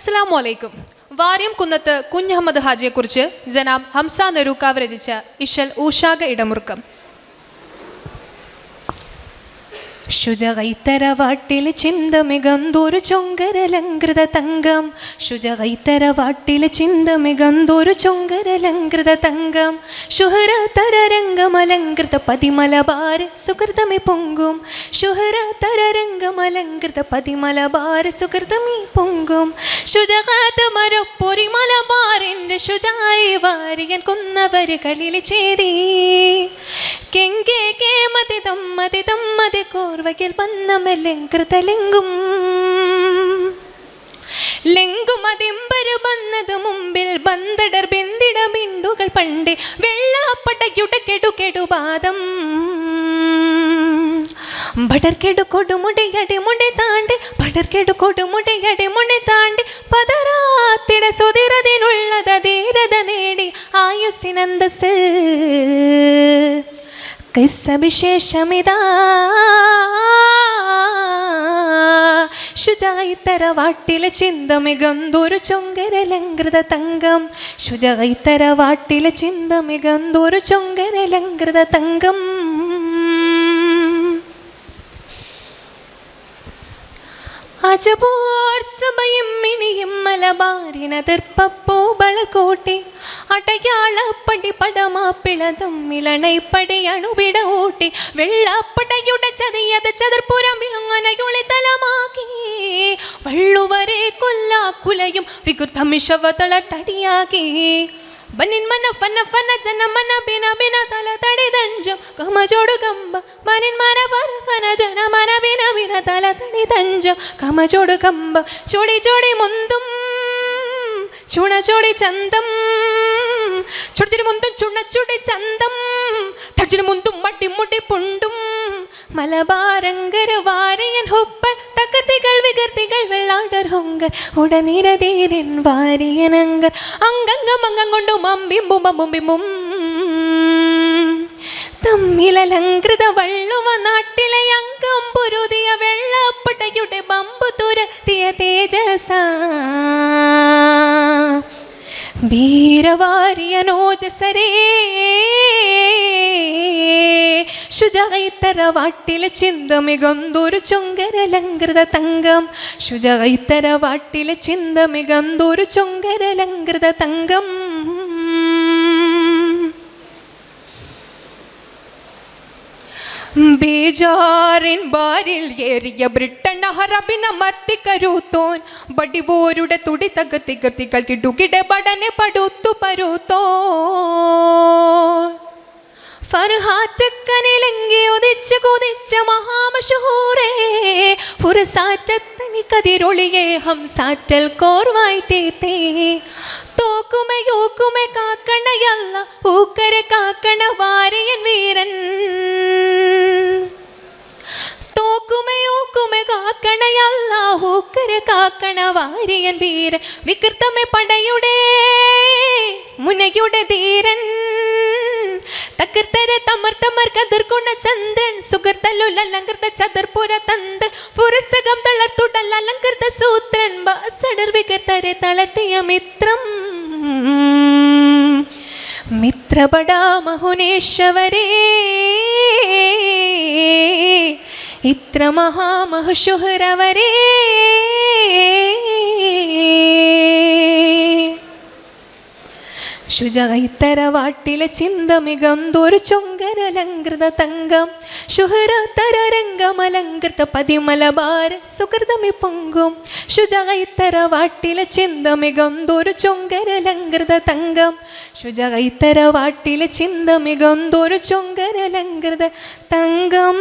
അസ്സലാമു അലൈക്കും. വാര്യം കുന്നത്ത് കുഞ്ഞഹമ്മദ് ഹാജിയെക്കുറിച്ച് ജനാബ് ഹംസ നെരൂക്കാവ് രചിച്ച ഇശൽ ഊഷാക ഇടമുറുക്കം. ശുചകൈത്തരവാട്ടിൽ ചിന്തമികന്തോരു ചൊങ്കരലങ്കൃത തങ്കം. ശുചകൈത്തരവാട്ടിൽ ചിന്തമികന്തോരു ചൊങ്കരലങ്കൃത തങ്കം. ശുഹര തരരംഗമലങ്കൃത പതിമലബാര സുഹൃതമി പൊങ്കും. ശുഹര തരരംഗമലങ്കൃത പതിമലബാര സുഹൃതമി പൊങ്കും. ശുചകാത്ത് മരപ്പൊരി മലബാറിൻ്റെ ശുചായി വാരിയൻ കൊന്നവര് കളിൽ ചേരി. കെങ്കേ കേമതി തമ്മതി തമ്മതി കോർവകിൽ വന്നമെല്ലെങ്കൃതലെങ്കും. ലെങ്കുമതിമ്പരു വന്നത് മുമ്പിൽ ബന്ധടർ ബന്ധിട ബിണ്ടുകൾ പണ്ട് വെള്ളാപ്പടയുടെ കെടുകെടുപാദം. ബടർക്കെടു കൊടുമുടിയടിമുടി താണ്ടി ബടർക്കെടു കൊടുമുടിയടിമുടി താണ്ടി പതരാത്തിട സുതിരതിനുള്ളത ധീരത നേടി ആയുസ്സിനന്തസ്. കിസ്സവിശേഷമിതാ ശുചൈത്തരവാട്ടിലെ ചിന്തമികന്തോരു ചൊങ്കരലങ്കൃത തങ്കം. ശുചൈത്തരവാട്ടിലെ ചിന്തമികന്തോരു ചൊങ്കരലങ്കൃത തങ്കം. അജബോർ സഭയും മിണിയും മലബാറിനതിർപ്പൂ വളക്കോട്ടെ അടയാളപ്പടി പടമാപ്പിളതും ഇളണൈപ്പടി അണുവിട ഊട്ടി. വെള്ളാപ്പടയുടെ ചതിയത് ചതുർപ്പുരം വിളങ്ങനയുളി തലമാക്കി. വള്ളുവരെ കൊല്ലാക്കുലയും വികുർധമിഷവതള തടിയാക്കി. ബനിൻ മന ഫന ഫന ജന മന ബിന ബിന തല തടി തഞ്ചം കമജോടു കമ്പ. ബനിൻ മന ഫന ഫന ജന മന ബിന ബിന തല തടി തഞ്ചം കമജോടു കമ്പ. ചോടി ചോടി മുന്തും ചുണ ചോടി ചന്തം. ചുടിച്ചിരി മുന്തും ചുണ ചുടി ചന്തം. തടിച്ചിരി മുന്തും മട്ടി മുടി പുണ്ടും. മലബാരങ്കര വാരിയൻ ഹൊപ്പ തകർത്തികൾ വികർത്തികൾ വെള്ളാടർ ഹൊങ്കർ ഉടനീരതീരൻ വാരിയനങ്കർ. അങ്കങ്കം അംഗം കൊണ്ടും അമ്പിമ്പും അമ്പുമ്പിമ്പും തമ്മിലലങ്കൃത വള്ളുവ നാട്ടിലെ അങ്കം പൊരുതിയ വെള്ളപ്പടയുടെ ബമ്പു തുരത്തിയ തേജസ. ഭീരവാരിയനോജസരേ ശുചൈത്തരവാട്ടിലെ ചിന്തമികന്തോരു ചൊങ്കരലങ്കൃത തങ്കം. ശുചൈത്തരവാട്ടിലെ ചിന്തമികന്തോരു ചൊങ്കരലങ്കൃത തങ്കം. ബേജാറിൻ ബാരിൽ ഏറിയ ബ്രിട്ടൻ ഹറബിനമർത്തി കരുത്തോൻ. ബടിവോരുടെ തുടി തകത്തികത്തികൾ കിടുകിട ബടനെ പടുത്തു പരുത്തോ. ഫർഹാറ്റക്കനിലെങ്കി ഉദിച്ച് കുതിച്ച മഹാമഷഹൂറേ. ഫുർസാറ്റത്തനി കതിരൊളിയെ ഹംസാറ്റൽ കോർവായി തീത്തേ. തോക്കുമെ യൂക്കുമെ കാക്കണയല്ല ഊക്കര കാക്കണ വാരിയൻ വീരൻ. തോക്കുമെ യൂക്കുമെ കാക്കണയല്ല ഊക്കര കാക്കണ വാരിയൻ വീരൻ. വികൃതമെ പടയുടെ മുനയുടെ ധീരൻ. തകർത്തര തമർ തമർ കതിർക്കുണ ചന്ദ്രൻ. സുഗർത്തലുലങ്കൃത ചതുർപുര തന്ത്രൻ. ഫുരസകം തളർത്തുടൽ അലങ്കൃത സൂത്രൻ. ബാസടർ വികർത്തരെ തളർത്തിയ മിത്രം. മിത്രപടാ മഹുനേശ്വരേ ഇത്ര മഹാമഹുഷുഹരവരേ. ശുചൈത്തരവാട്ടിലെ ചിന്തമികന്തോരു ചൊങ്കരലങ്കൃത തങ്കം. ശുഹര തരരംഗമലങ്കൃത പതിമലബാര സുഹൃതമി പൊങ്കും. ശുചൈത്തരവാട്ടിലെ ചിന്തമികന്തോരു ചൊങ്കരലങ്കൃത തങ്കം. ശുചൈത്തരവാട്ടിലെ ചിന്തമികന്തോരു ചൊങ്കരലങ്കൃത തങ്കം.